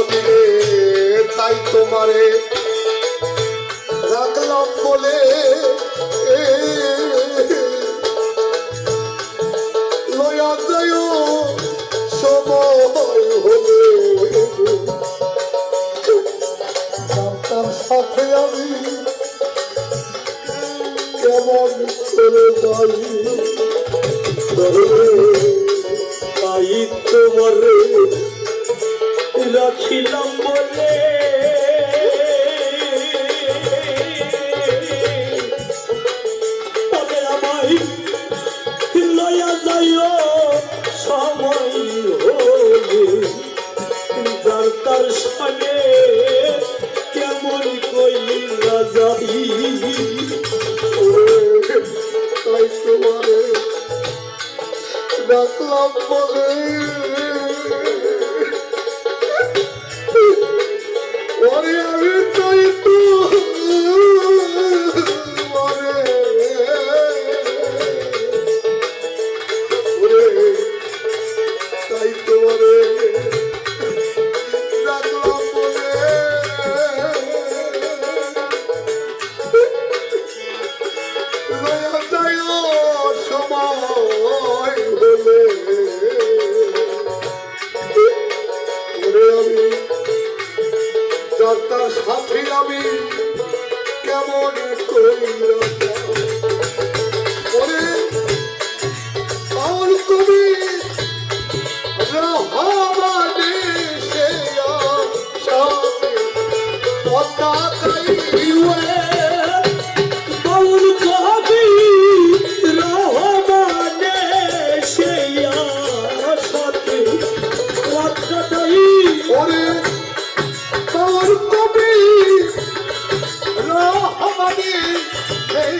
দিলে তাই তোমারে রাখলাম বলে লয়া যায় সময় হলে তার সাথে আমি কেমন করে যাই তাই তোমারে রাখিলাম বলে তবে আমায় লয়া যাইও সময় হলে যার তার সঙ্গে কেমন কইরা যাই তাই তোমারে রাখলাম বলে ওরে আমি তাই তো তাই তোমারে রাখলাম বলে লয়া যায় সময় হলে আমি তার সাথে আমি কেমন কইরা ওরে আর তুমি রহমানে সে আশাতে কথা কইবে বাউল কবি রহমানে সেই আশাতে কথাটাই ওরে তোর কবি রহমানে সেই